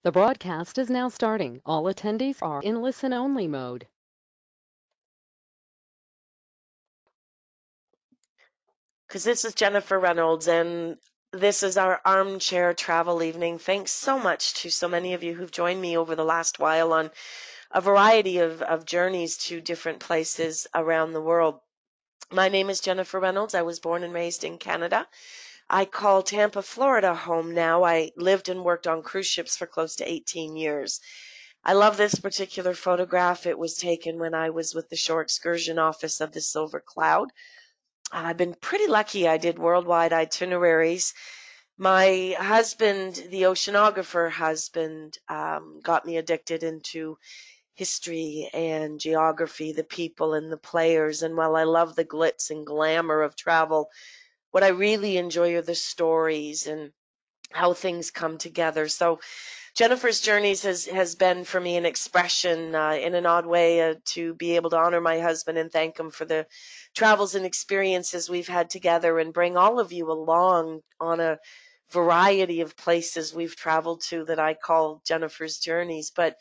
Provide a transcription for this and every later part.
The broadcast is now starting. All attendees are in listen-only mode. Because this is Jennifer Reynolds, and this is our armchair travel evening. Thanks so much to so many of you who've joined me over the last while on a variety of journeys to different places around the world. My name is Jennifer Reynolds. I was born and raised in Canada. I call Tampa, Florida home now. I lived and worked on cruise ships for close to 18 years. I love this particular photograph. It was taken when I was with the Shore Excursion Office of the Silver Cloud. I've been pretty lucky. I did worldwide itineraries. My husband, the oceanographer husband, got me addicted into history and geography, the people and the players. And while I love the glitz and glamour of travel, what I really enjoy are the stories and how things come together. So Jennifer's Journeys has been for me an expression in an odd way to be able to honor my husband and thank him for the travels and experiences we've had together and bring all of you along on a variety of places we've traveled to that I call Jennifer's Journeys. But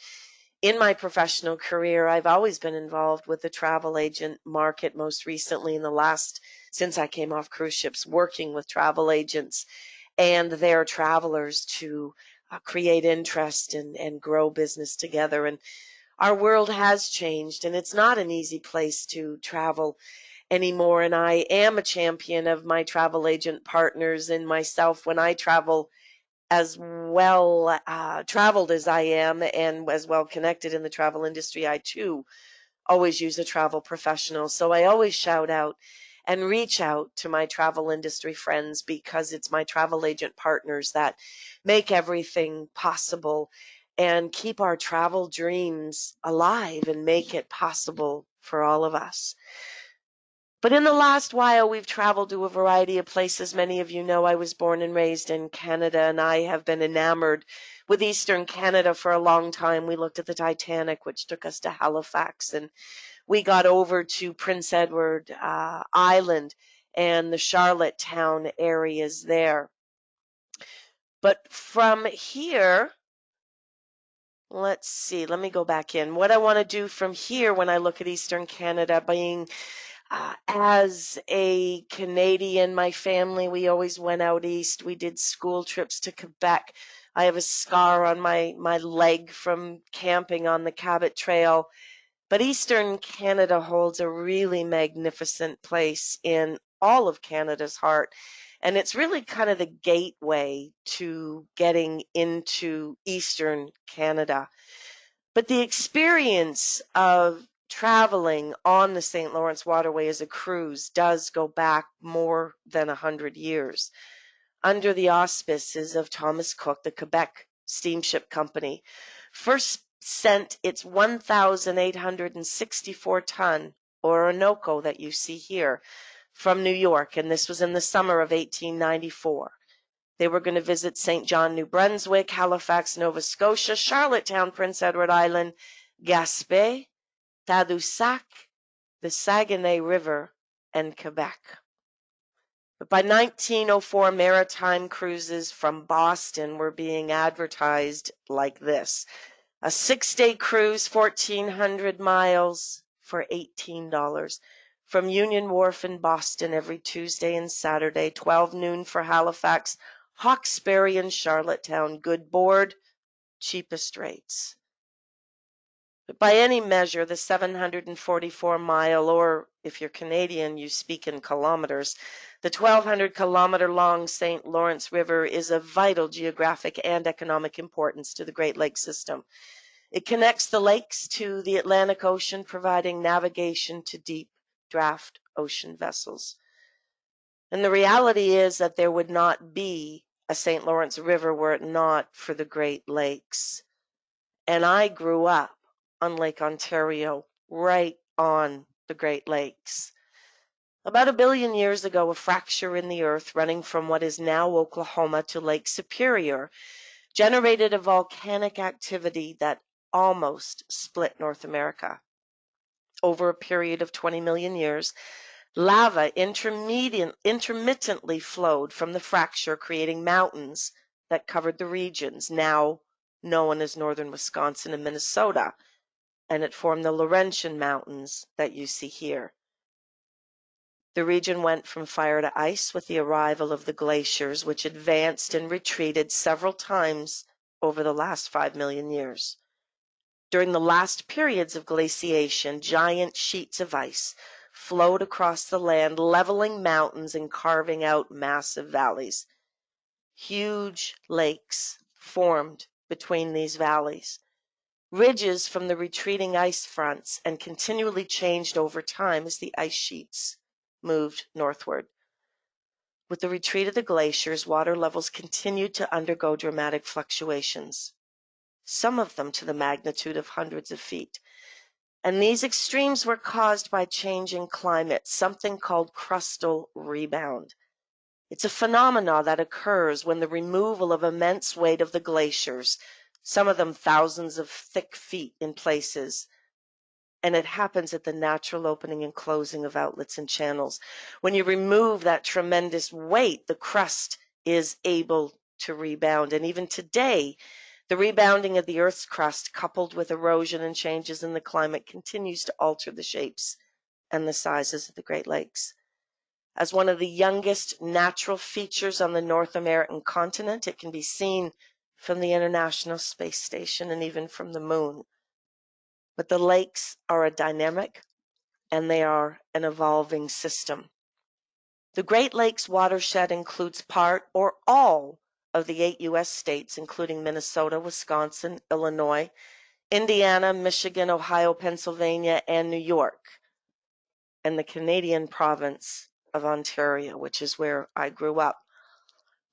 in my professional career, I've always been involved with the travel agent market, most recently in the last, since I came off cruise ships, working with travel agents and their travelers to create interest and grow business together. And our world has changed, and it's not an easy place to travel anymore. And I am a champion of my travel agent partners and myself when I travel as well traveled as I am and as well connected in the travel industry. I too always use a travel professional. So I always shout out and reach out to my travel industry friends because it's my travel agent partners that make everything possible and keep our travel dreams alive and make it possible for all of us. But in the last while, we've traveled to a variety of places. Many of you know I was born and raised in Canada, and I have been enamored with Eastern Canada for a long time. We looked at the Titanic, which took us to Halifax, and we got over to Prince Edward Island and the Charlottetown areas there. But from here, let's see, let me go back in. What I want to do from here when I look at Eastern Canada, being as a Canadian, my family, we always went out east. We did school trips to Quebec. I have a scar on my leg from camping on the Cabot Trail. But Eastern Canada holds a really magnificent place in all of Canada's heart. And it's really kind of the gateway to getting into Eastern Canada. But the experience of traveling on the St. Lawrence Waterway as a cruise does go back more than 100 years. Under the auspices of Thomas Cook, the Quebec Steamship Company first sent its 1,864-ton Orinoco that you see here from New York, and this was in the summer of 1894. They were going to visit St. John, New Brunswick, Halifax, Nova Scotia, Charlottetown, Prince Edward Island, Gaspé, Tadoussac, the Saguenay River, and Quebec. But by 1904, maritime cruises from Boston were being advertised like this. A 6-day cruise, 1,400 miles for $18. From Union Wharf in Boston every Tuesday and Saturday, 12 noon for Halifax, Hawkesbury and Charlottetown. Good board, cheapest rates. But by any measure, the 744-mile, or if you're Canadian, you speak in kilometers, the 1,200-kilometer-long St. Lawrence River is of vital geographic and economic importance to the Great Lakes system. It connects the lakes to the Atlantic Ocean, providing navigation to deep draft ocean vessels. And the reality is that there would not be a St. Lawrence River were it not for the Great Lakes. And I grew up on Lake Ontario, right on the Great Lakes. About 1 billion years ago, a fracture in the earth running from what is now Oklahoma to Lake Superior generated a volcanic activity that almost split North America. Over a period of 20 million years, lava intermittently flowed from the fracture, creating mountains that covered the regions, now known as northern Wisconsin and Minnesota, and it formed the Laurentian Mountains that you see here. The region went from fire to ice with the arrival of the glaciers, which advanced and retreated several times over the last 5 million years. During the last periods of glaciation, giant sheets of ice flowed across the land, leveling mountains and carving out massive valleys. Huge lakes formed between these valleys. Ridges from the retreating ice fronts and continually changed over time as the ice sheets moved northward. With the retreat of the glaciers, water levels continued to undergo dramatic fluctuations, some of them to the magnitude of hundreds of feet. And these extremes were caused by changing climate, something called crustal rebound. It's a phenomenon that occurs when the removal of immense weight of the glaciers, some of them thousands of thick feet in places, and it happens at the natural opening and closing of outlets and channels. When you remove that tremendous weight, the crust is able to rebound. And even today, the rebounding of the Earth's crust, coupled with erosion and changes in the climate, continues to alter the shapes and the sizes of the Great Lakes. As one of the youngest natural features on the North American continent, it can be seen from the International Space Station and even from the moon. But the lakes are a dynamic and they are an evolving system. The Great Lakes watershed includes part or all of the 8 U.S. states, including Minnesota, Wisconsin, Illinois, Indiana, Michigan, Ohio, Pennsylvania, and New York, and the Canadian province of Ontario, which is where I grew up.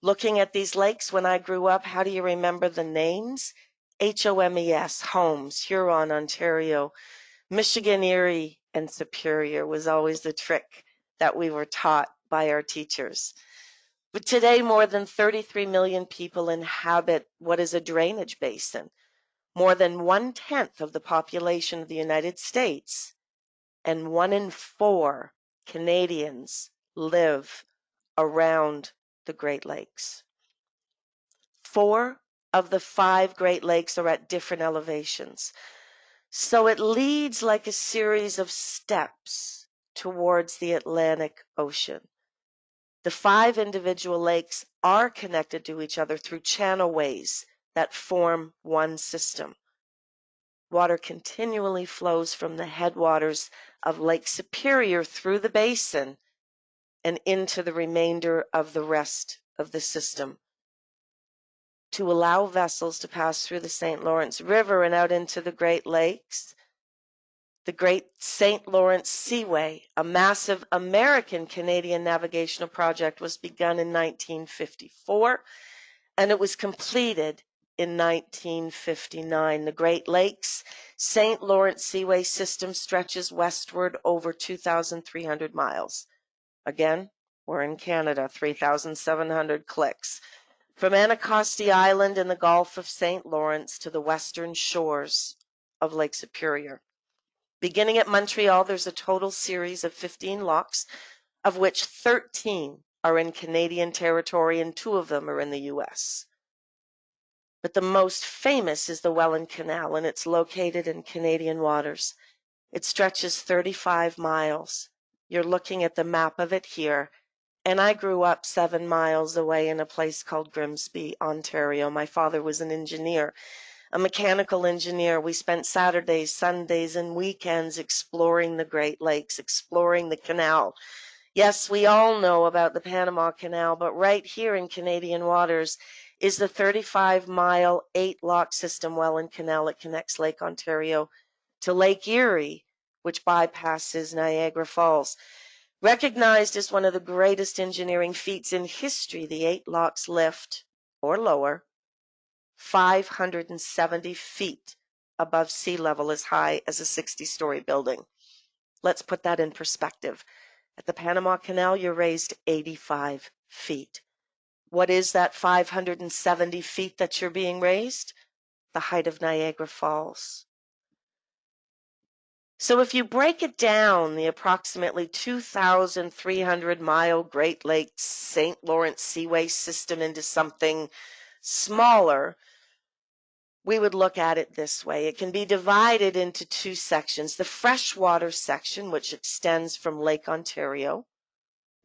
Looking at these lakes when I grew up, how do you remember the names? Homes, Holmes, Huron, Ontario, Michigan, Erie, and Superior was always the trick that we were taught by our teachers. But today, more than 33 million people inhabit what is a drainage basin. More than 1/10 of the population of the United States and 1 in 4 Canadians live around the Great Lakes. 4 of the 5 Great Lakes are at different elevations. So it leads like a series of steps towards the Atlantic Ocean. The 5 individual lakes are connected to each other through channelways that form one system. Water continually flows from the headwaters of Lake Superior through the basin and into the remainder of the rest of the system to allow vessels to pass through the St. Lawrence River and out into the Great Lakes. The Great St. Lawrence Seaway, a massive American-Canadian navigational project, was begun in 1954, and it was completed in 1959. The Great Lakes St. Lawrence Seaway system stretches westward over 2,300 miles. Again, we're in Canada, 3,700 clicks. From Anacostia Island in the Gulf of St. Lawrence to the western shores of Lake Superior. Beginning at Montreal, there's a total series of 15 locks, of which 13 are in Canadian territory and 2 of them are in the U.S. But the most famous is the Welland Canal, and it's located in Canadian waters. It stretches 35 miles. You're looking at the map of it here. And I grew up 7 miles away in a place called Grimsby, Ontario. My father was an engineer, a mechanical engineer. We spent Saturdays, Sundays, and weekends exploring the Great Lakes, exploring the canal. Yes, we all know about the Panama Canal, but right here in Canadian waters is the 35-mile, 8-lock system Welland Canal that connects Lake Ontario to Lake Erie, which bypasses Niagara Falls. Recognized as one of the greatest engineering feats in history, the 8 locks lift, or lower, 570 feet above sea level, as high as a 60-story building. Let's put that in perspective. At the Panama Canal, you're raised 85 feet. What is that 570 feet that you're being raised? The height of Niagara Falls. So if you break it down, the approximately 2,300-mile Great Lakes St. Lawrence Seaway system into something smaller, we would look at it this way. It can be divided into two sections. The freshwater section, which extends from Lake Ontario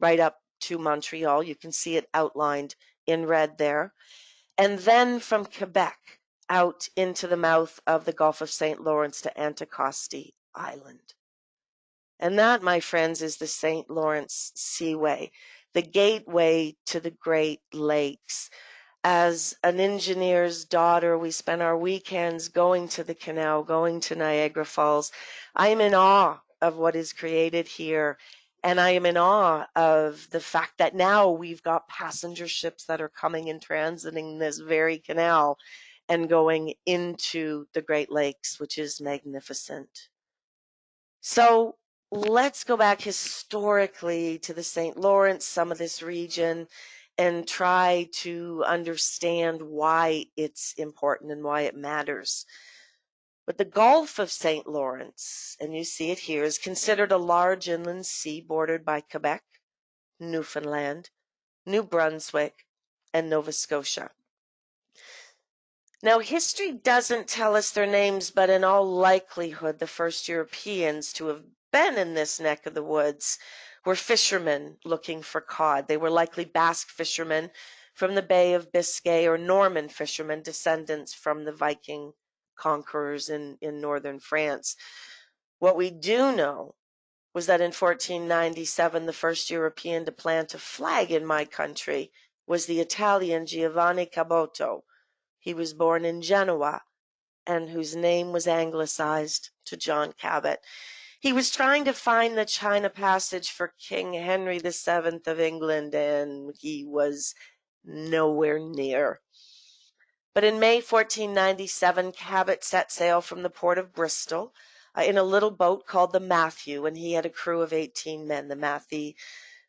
right up to Montreal. You can see it outlined in red there. And then from Quebec out into the mouth of the Gulf of St. Lawrence to Anticosti Island. And that, my friends, is the St. Lawrence Seaway, the gateway to the Great Lakes. As an engineer's daughter, we spent our weekends going to the canal, going to Niagara Falls. I am in awe of what is created here. And I am in awe of the fact that now we've got passenger ships that are coming and transiting this very canal and going into the Great Lakes, which is magnificent. So let's go back historically to the St. Lawrence, some of this region, and try to understand why it's important and why it matters. But the Gulf of St. Lawrence, and you see it here, is considered a large inland sea bordered by Quebec, Newfoundland, New Brunswick, and Nova Scotia. Now, history doesn't tell us their names, but in all likelihood, the first Europeans to have been in this neck of the woods were fishermen looking for cod. They were likely Basque fishermen from the Bay of Biscay or Norman fishermen, descendants from the Viking conquerors in northern France. What we do know was that in 1497, the first European to plant a flag in my country was the Italian Giovanni Caboto. He was born in Genoa, and whose name was anglicized to John Cabot. He was trying to find the China Passage for King Henry VII of England, and he was nowhere near. But in May 1497, Cabot set sail from the port of Bristol in a little boat called the Matthew, and he had a crew of 18 men. The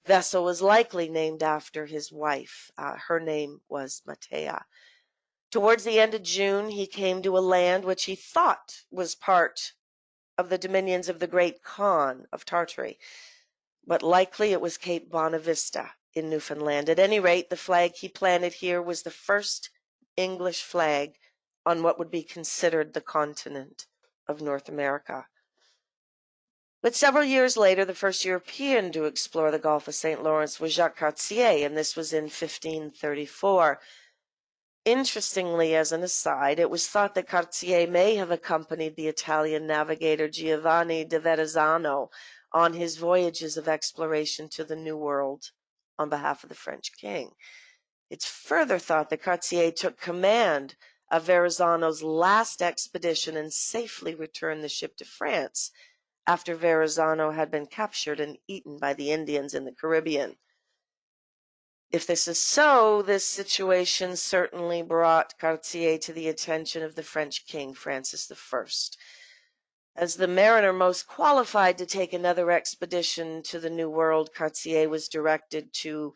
vessel was likely named after his wife. Her name was Matea. Towards the end of June, he came to a land which he thought was part of the dominions of the great Khan of Tartary, but likely it was Cape Bonavista in Newfoundland. At any rate, the flag he planted here was the first English flag on what would be considered the continent of North America. But several years later, the first European to explore the Gulf of St. Lawrence was Jacques Cartier, and this was in 1534. Interestingly, as an aside, it was thought that Cartier may have accompanied the Italian navigator Giovanni de Verrazzano on his voyages of exploration to the New World on behalf of the French king. It's further thought that Cartier took command of Verrazzano's last expedition and safely returned the ship to France after Verrazzano had been captured and eaten by the Indians in the Caribbean. If this is so, this situation certainly brought Cartier to the attention of the French king, Francis I. As the mariner most qualified to take another expedition to the New World, Cartier was directed to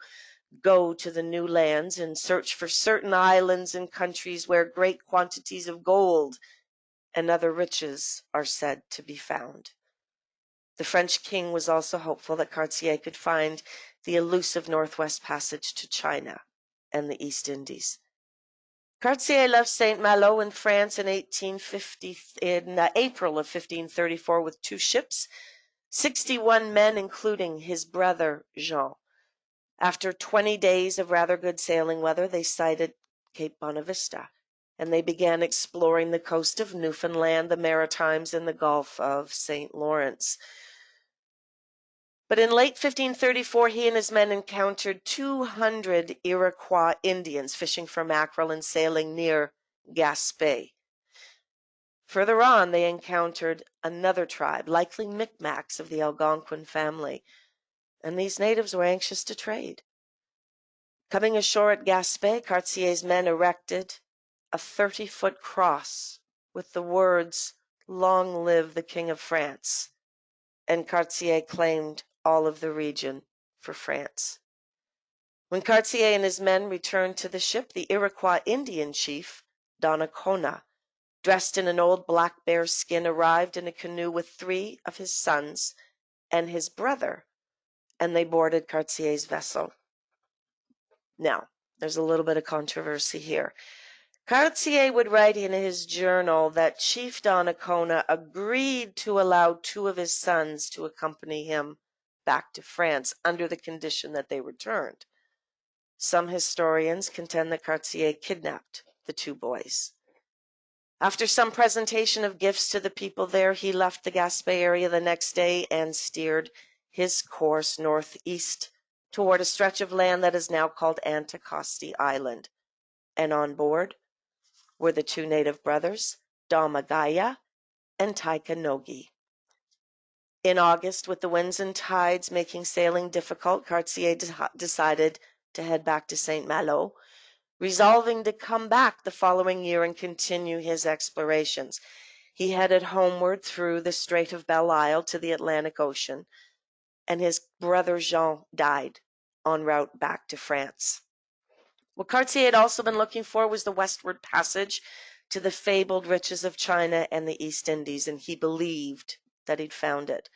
go to the new lands and search for certain islands and countries where great quantities of gold and other riches are said to be found. The French king was also hopeful that Cartier could find the elusive Northwest Passage to China and the East Indies. Cartier left St. Malo in France in April of 1534 with 2 ships, 61 men, including his brother Jean. After 20 days of rather good sailing weather, they sighted Cape Bonavista, and they began exploring the coast of Newfoundland, the Maritimes, and the Gulf of St. Lawrence. But in late 1534, he and his men encountered 200 Iroquois Indians fishing for mackerel and sailing near Gaspé. Further on, they encountered another tribe, likely Micmacs of the Algonquin family, and these natives were anxious to trade. Coming ashore at Gaspé, Cartier's men erected a 30-foot cross with the words, "Long live the King of France," and Cartier claimed all of the region for France. When Cartier and his men returned to the ship, the Iroquois Indian chief, Donnacona, dressed in an old black bear skin, arrived in a canoe with 3 of his sons and his brother, and they boarded Cartier's vessel. Now, there's a little bit of controversy here. Cartier would write in his journal that Chief Donnacona agreed to allow 2 of his sons to accompany him back to France under the condition that they returned. Some historians contend that Cartier kidnapped the 2 boys. After some presentation of gifts to the people there, he left the Gaspé area the next day and steered his course northeast toward a stretch of land that is now called Anticosti Island. And on board were the 2 native brothers, Domagaya and Taikanogi. In August, with the winds and tides making sailing difficult, Cartier decided to head back to St. Malo, resolving to come back the following year and continue his explorations. He headed homeward through the Strait of Belle Isle to the Atlantic Ocean, and his brother Jean died en route back to France. What Cartier had also been looking for was the westward passage to the fabled riches of China and the East Indies, and he believed that he'd found it.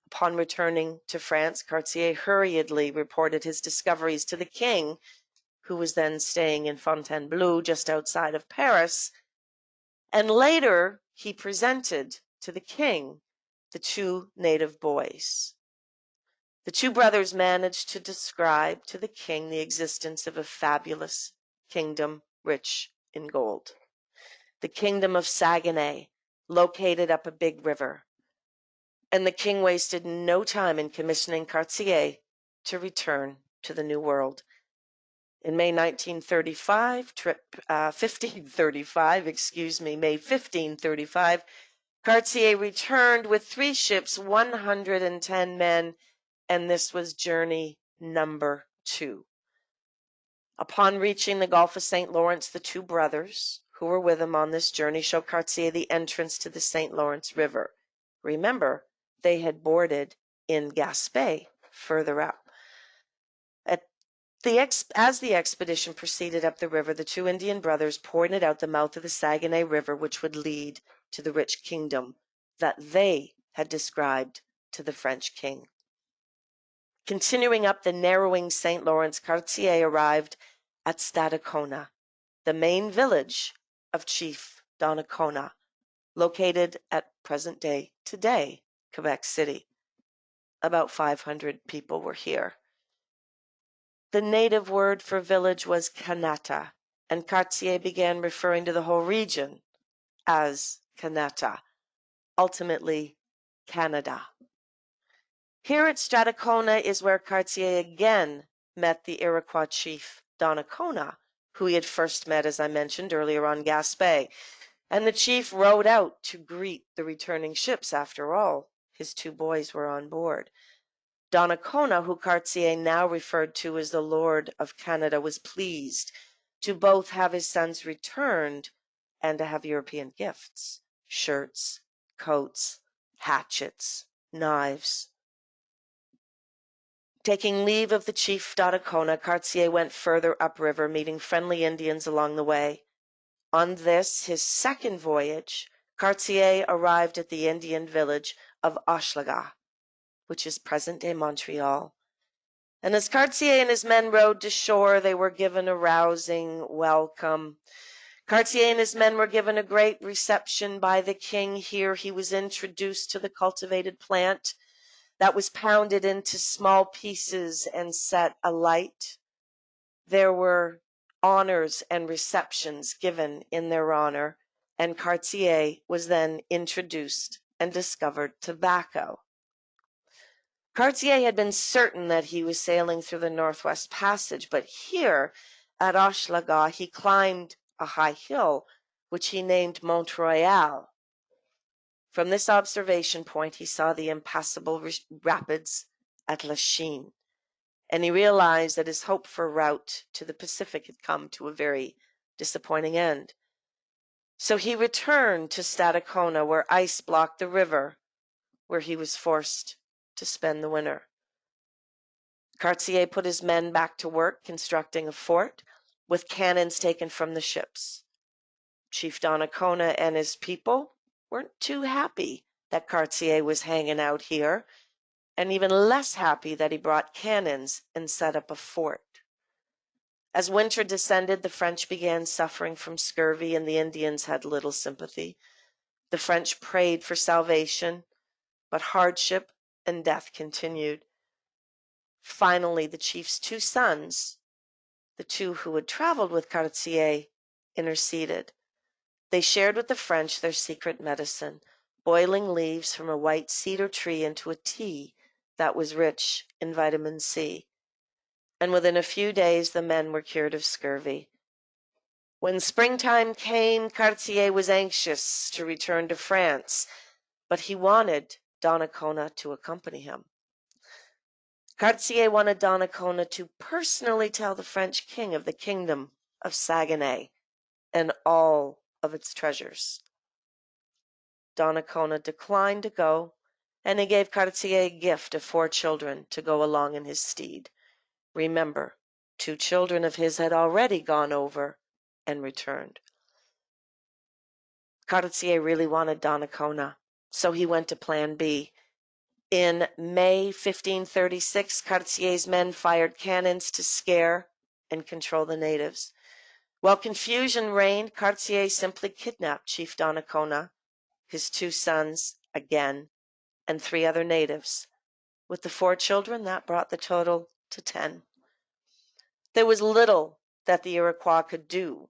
Upon returning to France, Cartier hurriedly reported his discoveries to the king, who was then staying in Fontainebleau, just outside of Paris, and later he presented to the king the 2 native boys. The 2 brothers managed to describe to the king the existence of a fabulous kingdom rich in gold, the kingdom of Saguenay, located up a big river. And the king wasted no time in commissioning Cartier to return to the New World. In May 1535, Cartier returned with 3 ships, 110 men, and this was journey number 2. Upon reaching the Gulf of St. Lawrence, the 2 brothers who were with him on this journey showed Cartier the entrance to the St. Lawrence River. Remember, they had boarded in Gaspé, further up. As the expedition proceeded up the river, the 2 Indian brothers pointed out the mouth of the Saguenay River, which would lead to the rich kingdom that they had described to the French king. Continuing up the narrowing St. Lawrence, Cartier arrived at Stadacona, the main village of Chief Donnacona, located at present-day, today, Quebec City. About 500 people were here. The native word for village was Kanata, and Cartier began referring to the whole region as Kanata, ultimately Canada. Here at Stadacona is where Cartier again met the Iroquois chief Donnacona, who he had first met, as I mentioned earlier, on Gaspé. And the chief rowed out to greet the returning ships. After all, his 2 boys were on board. Donnacona, who Cartier now referred to as the Lord of Canada, was pleased to both have his sons returned and to have European gifts, shirts, coats, hatchets, knives. Taking leave of the chief Donnacona, Cartier went further upriver, meeting friendly Indians along the way. On this, his second voyage, Cartier arrived at the Indian village of Hochelaga, which is present-day Montreal. And as Cartier and his men rowed to shore, they were given a rousing welcome. Cartier and his men were given a great reception by the king. Here he was introduced to the cultivated plant that was pounded into small pieces and set alight. There were honors and receptions given in their honor, and Cartier was then introduced and discovered tobacco. Cartier had been certain that he was sailing through the Northwest Passage, but here at Hochelaga he climbed a high hill, which he named Mont Royal. From this observation point he saw the impassable rapids at Lachine, and he realized that his hope for a route to the Pacific had come to a very disappointing end. So he returned to Stadacona, where ice blocked the river, where he was forced to spend the winter. Cartier put his men back to work constructing a fort with cannons taken from the ships. Chief Donnacona and his people weren't too happy that Cartier was hanging out here, and even less happy that he brought cannons and set up a fort. As winter descended, the French began suffering from scurvy, and the Indians had little sympathy. The French prayed for salvation, but hardship and death continued. Finally, the chief's two sons, the two who had traveled with Cartier, interceded. They shared with the French their secret medicine, boiling leaves from a white cedar tree into a tea that was rich in vitamin C. And within a few days, the men were cured of scurvy. When springtime came, Cartier was anxious to return to France, but he wanted Donnacona to accompany him. Cartier wanted Donnacona to personally tell the French king of the kingdom of Saguenay and all of its treasures. Donnacona declined to go, and he gave Cartier a gift of 4 children to go along in his stead. Remember, 2 children of his had already gone over and returned. Cartier really wanted Donnacona, so he went to Plan B. In May 1536, Cartier's men fired cannons to scare and control the natives. While confusion reigned, Cartier simply kidnapped Chief Donnacona, his 2 sons again, and 3 other natives. With the 4 children, that brought the total to 10. There was little that the Iroquois could do,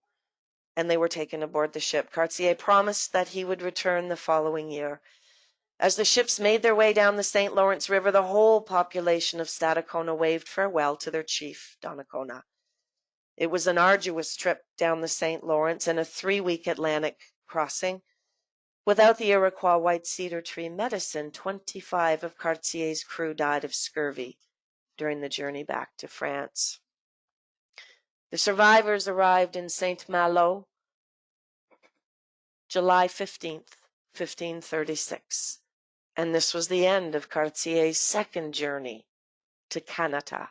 and they were taken aboard the ship. Cartier promised that he would return the following year. As the ships made their way down the St. Lawrence River, the whole population of Stadacona waved farewell to their chief, Donnacona. It was an arduous trip down the St. Lawrence and a 3-week Atlantic crossing. Without the Iroquois white cedar tree medicine, 25 of Cartier's crew died of scurvy during the journey back to France. The survivors arrived in Saint Malo July 15th, 1536, and this was the end of Cartier's second journey to Canada.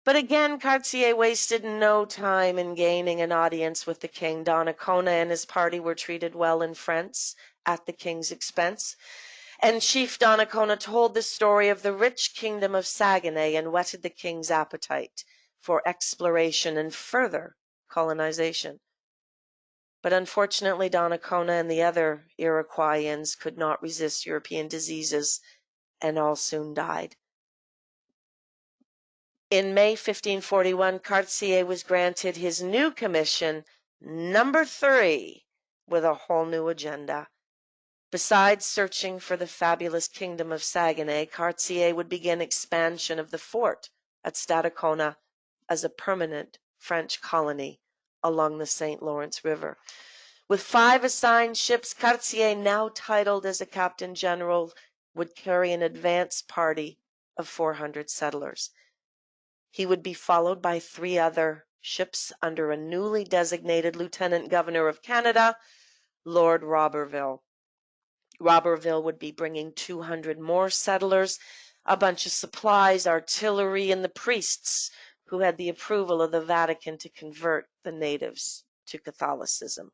But again, Cartier wasted no time in gaining an audience with the king. Donnacona and his party were treated well in France at the king's expense, and Chief Donnacona told the story of the rich kingdom of Saguenay and whetted the king's appetite for exploration and further colonization. But unfortunately, Donnacona and the other Iroquoians could not resist European diseases, and all soon died. In May 1541, Cartier was granted his new commission, number 3, with a whole new agenda. Besides searching for the fabulous kingdom of Saguenay, Cartier would begin expansion of the fort at Stadacona as a permanent French colony along the St. Lawrence River. With 5 assigned ships, Cartier, now titled as a captain general, would carry an advance party of 400 settlers. He would be followed by 3 other ships under a newly designated Lieutenant Governor of Canada, Lord Roberville. Roberville would be bringing 200 more settlers, a bunch of supplies, artillery, and the priests who had the approval of the Vatican to convert the natives to Catholicism.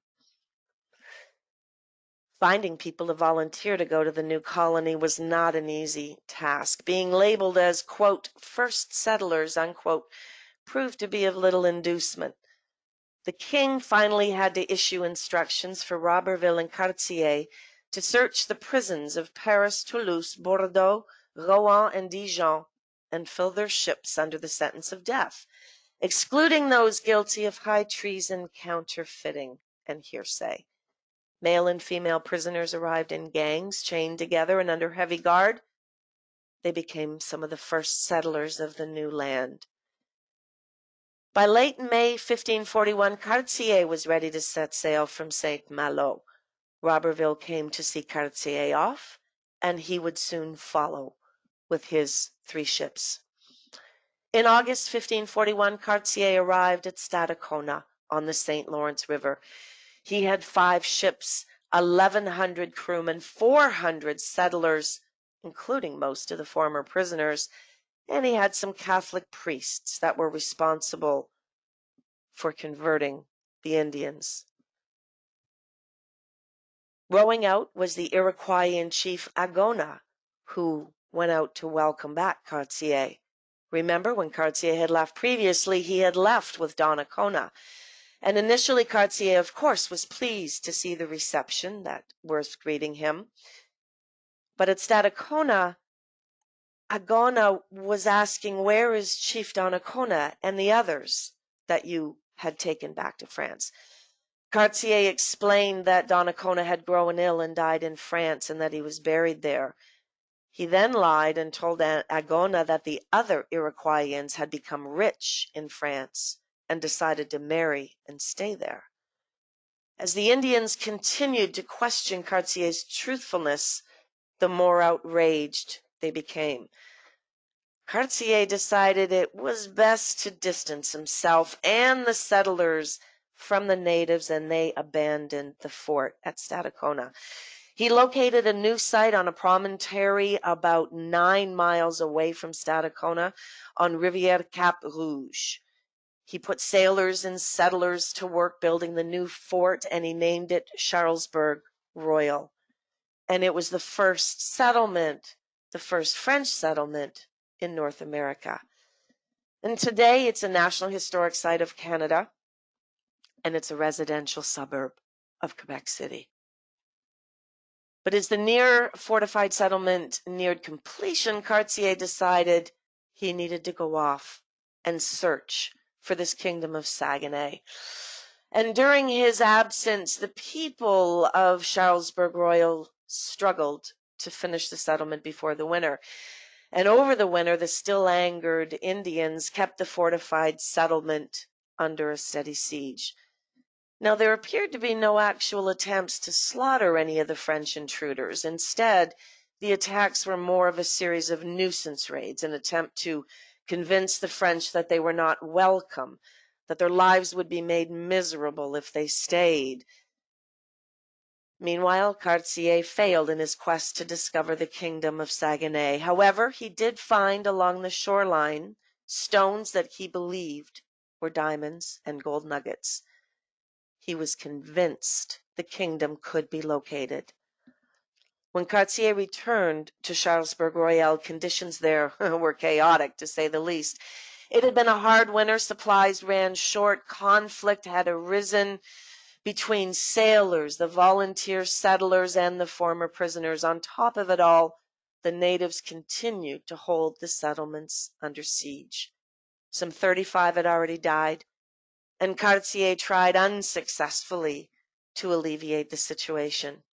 Finding people to volunteer to go to the new colony was not an easy task. Being labeled as, quote, first settlers, unquote, proved to be of little inducement. The king finally had to issue instructions for Roberville and Cartier to search the prisons of Paris, Toulouse, Bordeaux, Rouen, and Dijon, and fill their ships under the sentence of death, excluding those guilty of high treason, counterfeiting, and hearsay. Male and female prisoners arrived in gangs, chained together and under heavy guard. They became some of the first settlers of the new land. By late May 1541, Cartier was ready to set sail from Saint Malo. Roberville came to see Cartier off, and he would soon follow with his 3 ships. In August 1541, Cartier arrived at Stadacona on the St. Lawrence River. He had 5 ships, 1,100 crewmen, 400 settlers, including most of the former prisoners, and he had some Catholic priests that were responsible for converting the Indians. Rowing out was the Iroquoian chief Agona, who went out to welcome back Cartier. Remember, when Cartier had left previously, he had left with Donnacona. And initially, Cartier, of course, was pleased to see the reception that was greeting him. But at Stadacona, Agona was asking, "Where is Chief Donnacona and the others that you had taken back to France?" Cartier explained that Donnacona had grown ill and died in France and that he was buried there. He then lied and told Agona that the other Iroquoians had become rich in France and decided to marry and stay there. As the Indians continued to question Cartier's truthfulness, the more outraged they became. Cartier decided it was best to distance himself and the settlers from the natives, and they abandoned the fort at Stadacona. He located a new site on a promontory about 9 miles away from Stadacona on Rivière Cap Rouge. He put sailors and settlers to work building the new fort, and he named it Charlesbourg Royal. And it was the first settlement, the first French settlement in North America. And today it's a National Historic Site of Canada, and it's a residential suburb of Quebec City. But as the near fortified settlement neared completion, Cartier decided he needed to go off and search for this kingdom of Saguenay. And during his absence, the people of Charlesbourg Royal struggled to finish the settlement before the winter. And over the winter, the still angered Indians kept the fortified settlement under a steady siege. Now, there appeared to be no actual attempts to slaughter any of the French intruders. Instead, the attacks were more of a series of nuisance raids, an attempt to convince the French that they were not welcome, that their lives would be made miserable if they stayed. Meanwhile, Cartier failed in his quest to discover the kingdom of Saguenay. However, he did find along the shoreline stones that he believed were diamonds and gold nuggets. He was convinced the kingdom could be located. When Cartier returned to Charlesbourg Royal, conditions there were chaotic, to say the least. It had been a hard winter, supplies ran short, conflict had arisen between sailors, the volunteer settlers, and the former prisoners. On top of it all, the natives continued to hold the settlements under siege. Some 35 had already died, and Cartier tried unsuccessfully to alleviate the situation.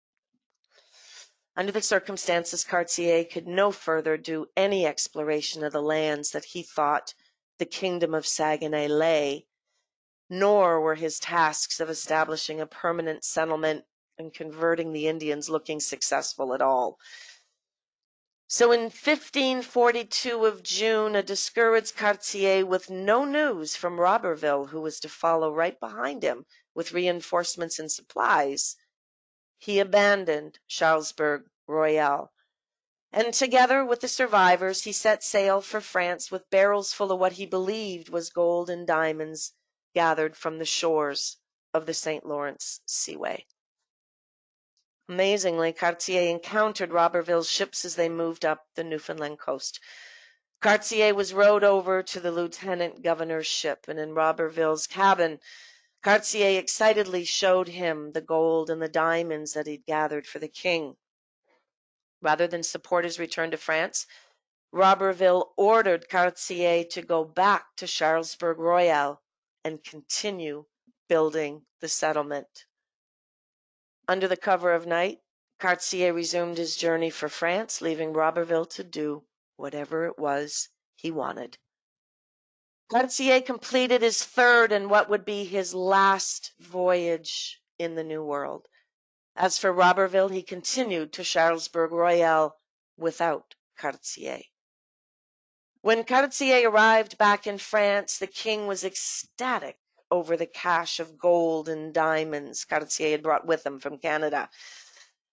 Under the circumstances, Cartier could no further do any exploration of the lands that he thought the kingdom of Saguenay lay, nor were his tasks of establishing a permanent settlement and converting the Indians looking successful at all. So in 1542 of June, a discouraged Cartier with no news from Roberville, who was to follow right behind him with reinforcements and supplies, he abandoned Charlesbourg Royal. And together with the survivors, he set sail for France with barrels full of what he believed was gold and diamonds gathered from the shores of the St. Lawrence Seaway. Amazingly, Cartier encountered Roberville's ships as they moved up the Newfoundland coast. Cartier was rowed over to the lieutenant governor's ship, and in Roberville's cabin, Cartier excitedly showed him the gold and the diamonds that he'd gathered for the king. Rather than support his return to France, Roberville ordered Cartier to go back to Charlesbourg Royal and continue building the settlement. Under the cover of night, Cartier resumed his journey for France, leaving Roberville to do whatever it was he wanted. Cartier completed his third and what would be his last voyage in the New World. As for Roberville, he continued to Charlesbourg Royal without Cartier. When Cartier arrived back in France, the king was ecstatic over the cache of gold and diamonds Cartier had brought with him from Canada.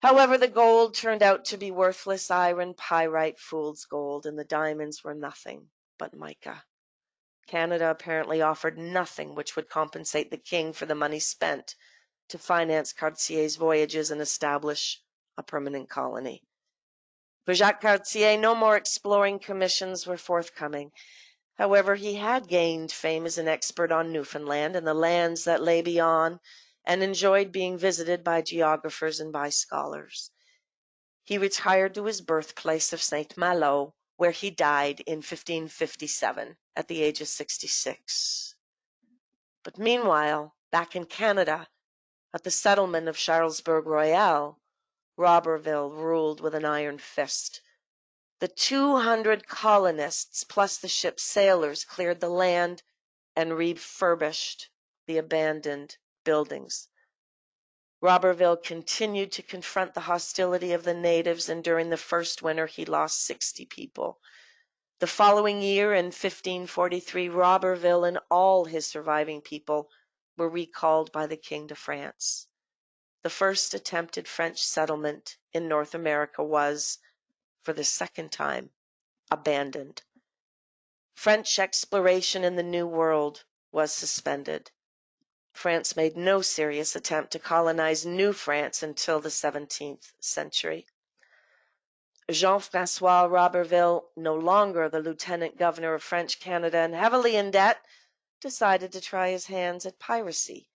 However, the gold turned out to be worthless iron pyrite fool's gold, and the diamonds were nothing but mica. Canada apparently offered nothing which would compensate the king for the money spent to finance Cartier's voyages and establish a permanent colony. For Jacques Cartier, no more exploring commissions were forthcoming. However, he had gained fame as an expert on Newfoundland and the lands that lay beyond, and enjoyed being visited by geographers and by scholars. He retired to his birthplace of Saint Malo, where he died in 1557 at the age of 66. But meanwhile, back in Canada, at the settlement of Charlesbourg Royal, Roberville ruled with an iron fist. The 200 colonists plus the ship's sailors cleared the land and refurbished the abandoned buildings. Roberville continued to confront the hostility of the natives, and during the first winter he lost 60 people. The following year, in 1543, Roberville and all his surviving people were recalled by the King to France. The first attempted French settlement in North America was, for the second time, abandoned. French exploration in the New World was suspended. France made no serious attempt to colonize New France until the 17th century. Jean-Francois Roberville, no longer the lieutenant governor of French Canada and heavily in debt, decided to try his hands at piracy.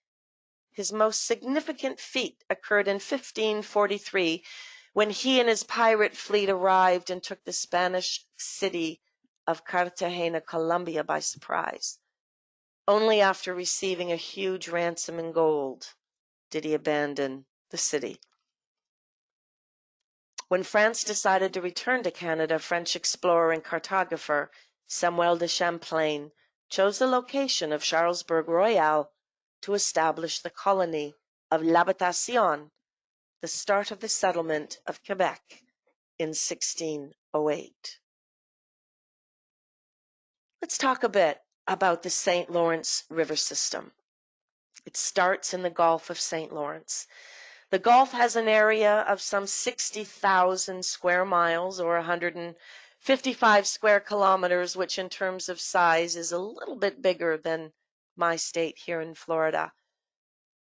His most significant feat occurred in 1543 when he and his pirate fleet arrived and took the Spanish city of Cartagena, Colombia by surprise. Only after receiving a huge ransom in gold did he abandon the city. When France decided to return to Canada, French explorer and cartographer Samuel de Champlain chose the location of Charlesbourg Royal to establish the colony of l'Habitation, the start of the settlement of Quebec in 1608. Let's talk a bit about the St. Lawrence River system. It starts in the Gulf of St. Lawrence. The Gulf has an area of some 60,000 square miles or 155 square kilometers, which in terms of size is a little bit bigger than my state here in Florida.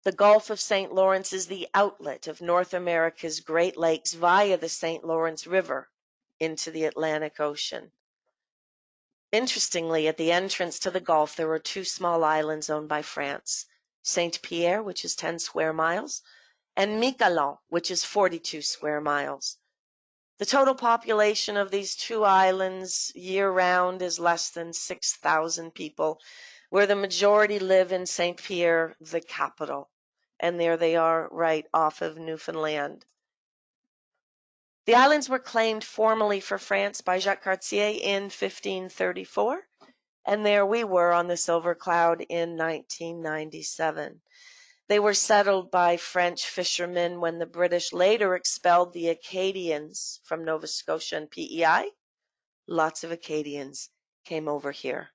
The Gulf of St. Lawrence is the outlet of North America's Great Lakes via the St. Lawrence River into the Atlantic Ocean. Interestingly, at the entrance to the Gulf, there are two small islands owned by France, Saint Pierre, which is 10 square miles, and Miquelon, which is 42 square miles. The total population of these two islands year-round is less than 6,000 people, where the majority live in Saint Pierre, the capital. And there they are right off of Newfoundland. The islands were claimed formally for France by Jacques Cartier in 1534, and there we were on the Silver Cloud in 1997. They were settled by French fishermen when the British later expelled the Acadians from Nova Scotia and PEI. Lots of Acadians came over here.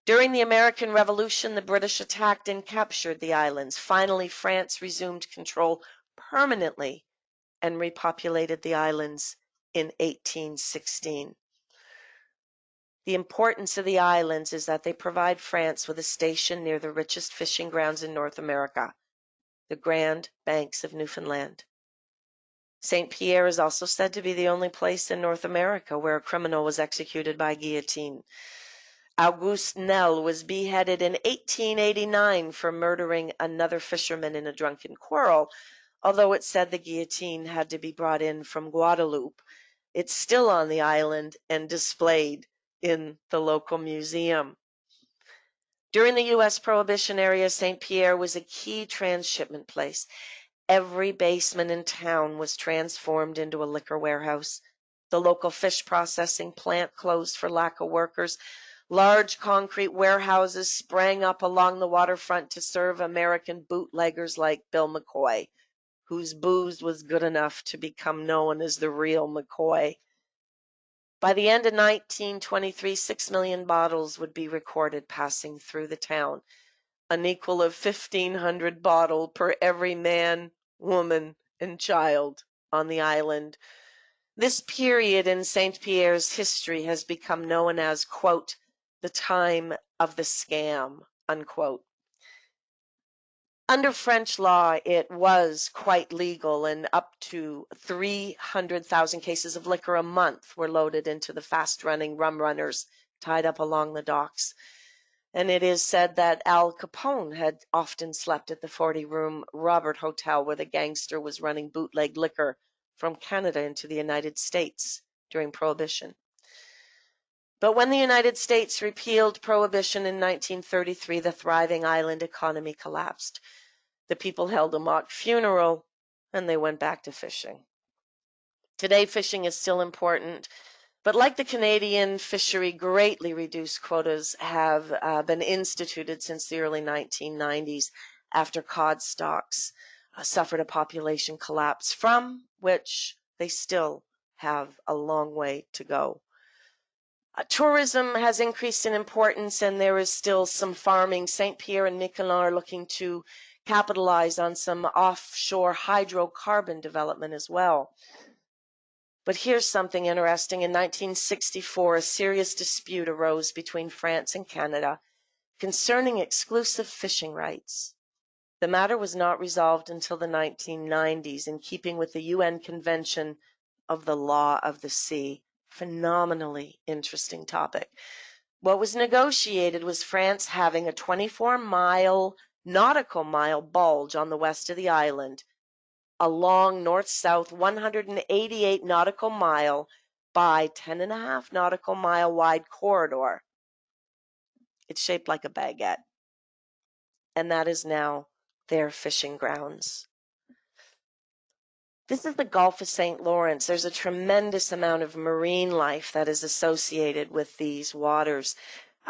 During the American Revolution, the British attacked and captured the islands. Finally, France resumed control permanently and repopulated the islands in 1816. The importance of the islands is that they provide France with a station near the richest fishing grounds in North America, the Grand Banks of Newfoundland. St. Pierre is also said to be the only place in North America where a criminal was executed by guillotine. Auguste Nel was beheaded in 1889 for murdering another fisherman in a drunken quarrel. Although it's said the guillotine had to be brought in from Guadeloupe, it's still on the island and displayed in the local museum. During the U.S. Prohibition era, St. Pierre was a key transshipment place. Every basement in town was transformed into a liquor warehouse. The local fish processing plant closed for lack of workers. Large concrete warehouses sprang up along the waterfront to serve American bootleggers like Bill McCoy, whose booze was good enough to become known as the real McCoy. By the end of 1923, 6 million bottles would be recorded passing through the town, an equal of 1,500 bottles per every man, woman, and child on the island. This period in St. Pierre's history has become known as, quote, the time of the scam, unquote. Under French law, it was quite legal, and up to 300,000 cases of liquor a month were loaded into the fast-running rum runners tied up along the docks. And it is said that Al Capone had often slept at the 40-room Robert Hotel where the gangster was running bootleg liquor from Canada into the United States during Prohibition. But when the United States repealed Prohibition in 1933, the thriving island economy collapsed. The people held a mock funeral and they went back to fishing. Today, fishing is still important, but like the Canadian fishery, greatly reduced quotas have been instituted since the early 1990s after cod stocks suffered a population collapse, from which they still have a long way to go. Tourism has increased in importance, and there is still some farming. St. Pierre and Miquelon are looking to capitalize on some offshore hydrocarbon development as well. But here's something interesting. In 1964, a serious dispute arose between France and Canada concerning exclusive fishing rights. The matter was not resolved until the 1990s, in keeping with the UN Convention of the Law of the Sea. Phenomenally interesting topic. What was negotiated was France having a 24-mile nautical mile bulge on the west of the island, a long north-south 188 nautical mile by 10.5 nautical mile wide corridor. It's shaped like a baguette, and that is now their fishing grounds. This is the Gulf of St. Lawrence. There's a tremendous amount of marine life that is associated with these waters.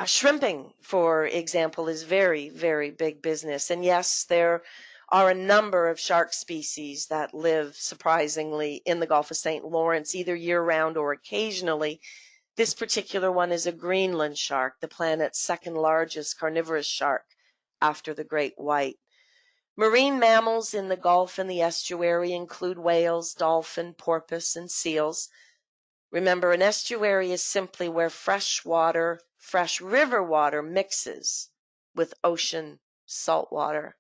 Shrimping, for example, is very, very big business. And yes, there are a number of shark species that live, surprisingly, in the Gulf of St. Lawrence, either year-round or occasionally. This particular one is a Greenland shark, the planet's second largest carnivorous shark after the great white. Marine mammals in the Gulf and the estuary include whales, dolphin, porpoise, and seals. Remember, an estuary is simply where fresh river water mixes with ocean salt water.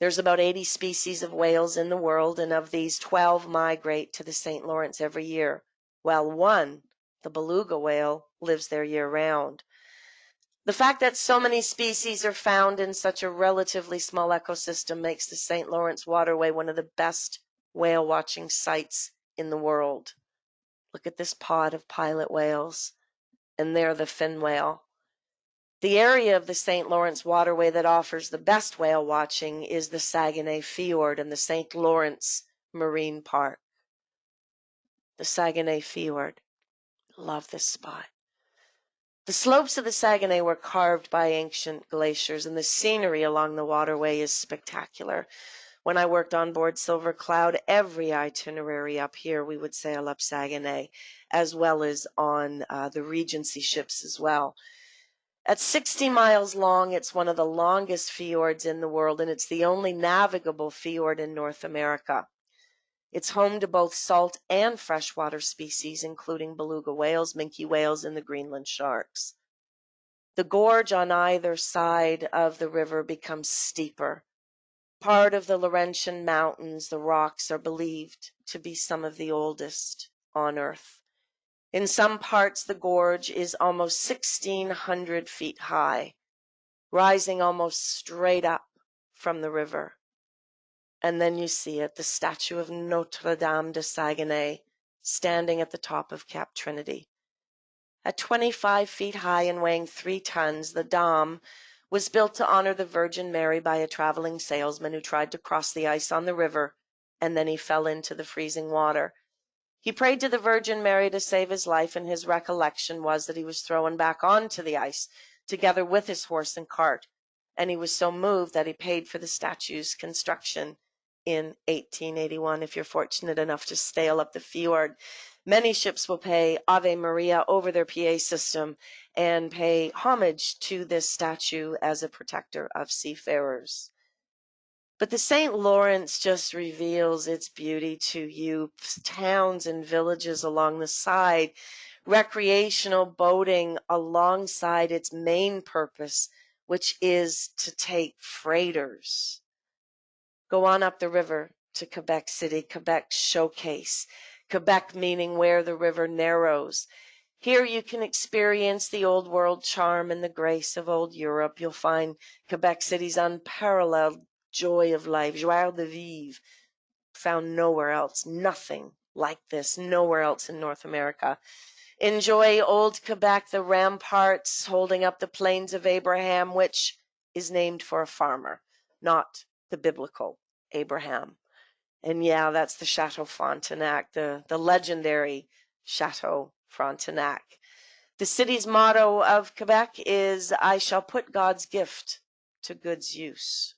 There's about 80 species of whales in the world, and of these, 12 migrate to the St. Lawrence every year, while one, the beluga whale, lives there year-round. The fact that so many species are found in such a relatively small ecosystem makes the St. Lawrence waterway one of the best whale watching sites in the world. Look at this pod of pilot whales, and they're the fin whale. The area of the St. Lawrence waterway that offers the best whale watching is the Saguenay Fjord and the St. Lawrence Marine Park. The Saguenay Fjord. Love this spot. The slopes of the Saguenay were carved by ancient glaciers, and the scenery along the waterway is spectacular. When I worked on board Silver Cloud, every itinerary up here we would sail up Saguenay, as well as on the Regency ships as well. At 60 miles long, it's one of the longest fjords in the world, and it's the only navigable fjord in North America. It's home to both salt and freshwater species, including beluga whales, minke whales, and the Greenland sharks. The gorge on either side of the river becomes steeper. Part of the Laurentian Mountains, the rocks are believed to be some of the oldest on Earth. In some parts, the gorge is almost 1,600 feet high, rising almost straight up from the river. And then you see it, the statue of Notre Dame de Saguenay, standing at the top of Cap Trinity. At 25 feet high and weighing 3 tons, the Dame was built to honor the Virgin Mary by a traveling salesman who tried to cross the ice on the river, and then he fell into the freezing water. He prayed to the Virgin Mary to save his life, and his recollection was that he was thrown back onto the ice, together with his horse and cart, and he was so moved that he paid for the statue's construction in 1881, if you're fortunate enough to sail up the fjord. Many ships will pay Ave Maria over their PA system and pay homage to this statue as a protector of seafarers. But the St. Lawrence just reveals its beauty to you. Towns and villages along the side, recreational boating alongside its main purpose, which is to take freighters. Go on up the river to Quebec City, Quebec Showcase. Quebec meaning where the river narrows. Here you can experience the old world charm and the grace of old Europe. You'll find Quebec City's unparalleled joy of life, joie de vivre, found nowhere else. Nothing like this, nowhere else in North America. Enjoy old Quebec, the ramparts holding up the plains of Abraham, which is named for a farmer, not the biblical Abraham. And yeah, that's the Chateau Frontenac, the legendary Chateau Frontenac. The city's motto of Quebec is, I shall put God's gift to good's use.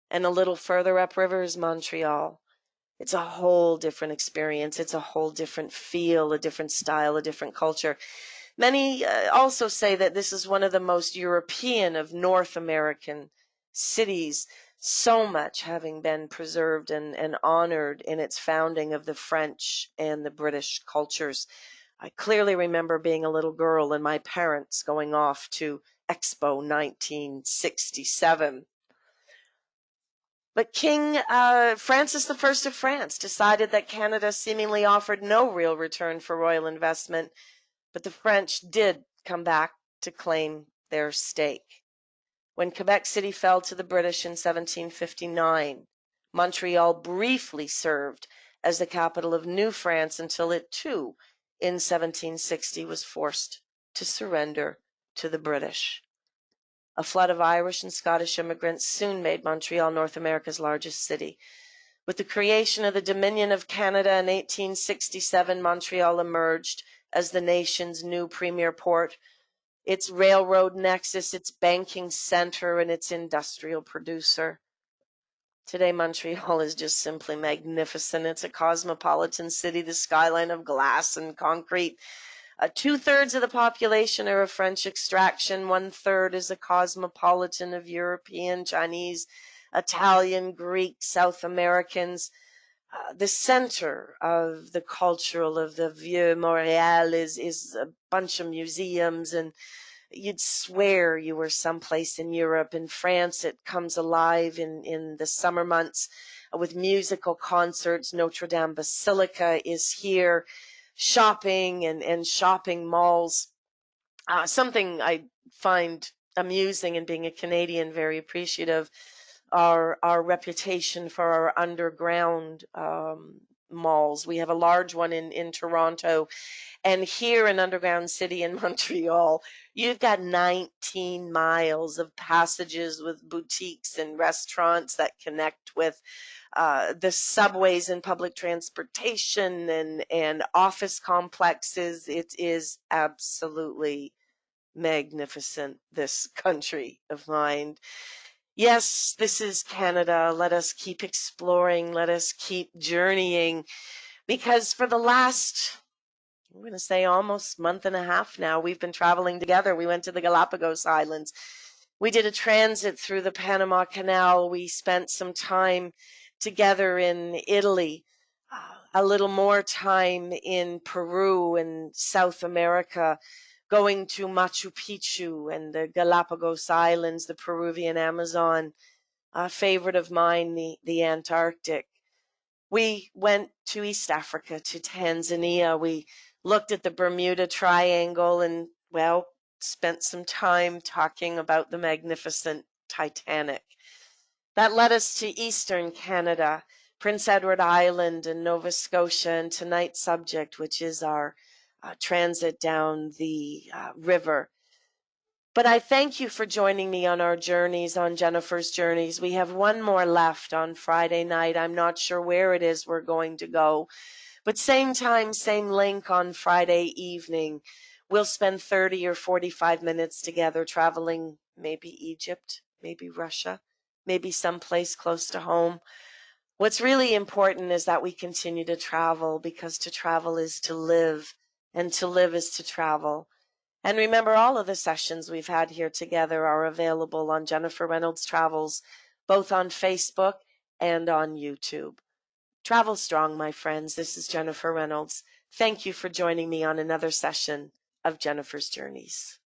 And a little further upriver is Montreal. It's a whole different experience. It's a whole different feel, a different style, a different culture. Many also say that this is one of the most European of North American cities, so much having been preserved and honored in its founding of the French and the British cultures. I clearly remember being a little girl and my parents going off to Expo 1967. But King Francis I of France decided that Canada seemingly offered no real return for royal investment, but the French did come back to claim their stake. When Quebec City fell to the British in 1759, Montreal briefly served as the capital of New France until it too, in 1760, was forced to surrender to the British. A flood of Irish and Scottish immigrants soon made Montreal North America's largest city. With the creation of the Dominion of Canada in 1867, Montreal emerged as the nation's new premier port, its railroad nexus, its banking center, and its industrial producer. Today, Montreal is just simply magnificent. It's a cosmopolitan city, the skyline of glass and concrete. 2/3 of the population are of French extraction. 1/3 is a cosmopolitan of European, Chinese, Italian, Greek, South Americans. The center of the cultural of the Vieux Montréal is a bunch of museums, and you'd swear you were someplace in Europe. In France, it comes alive in the summer months with musical concerts. Notre Dame Basilica is here. Shopping and shopping malls. Something I find amusing, and being a Canadian, very appreciative, our reputation for our underground malls. We have a large one in Toronto, and here in Underground City in Montreal, you've got 19 miles of passages with boutiques and restaurants that connect with the subways and public transportation and office complexes. It is absolutely magnificent, this country of mine. Yes, this is Canada. Let us keep exploring. Let us keep journeying, because for the last, I'm going to say, almost month and a half now, we've been traveling together. We went to the Galapagos Islands. We did a transit through the Panama Canal. We spent some time together in Italy, a little more time in Peru and South America, going to Machu Picchu and the Galapagos Islands, the Peruvian Amazon, a favorite of mine, the Antarctic. We went to East Africa, to Tanzania. We looked at the Bermuda Triangle and, well, spent some time talking about the magnificent Titanic. That led us to Eastern Canada, Prince Edward Island and Nova Scotia, and tonight's subject, which is our transit down the river. But I thank you for joining me on our journeys, on Jennifer's Journeys. We have one more left on Friday night. I'm not sure where it is we're going to go, but same time, same link on Friday evening. We'll spend 30 or 45 minutes together traveling, maybe Egypt, maybe Russia, maybe someplace close to home. What's really important is that we continue to travel, because to travel is to live, and to live is to travel. And remember, all of the sessions we've had here together are available on Jennifer Reynolds Travels, both on Facebook and on YouTube. Travel strong, my friends. This is Jennifer Reynolds. Thank you for joining me on another session of Jennifer's Journeys.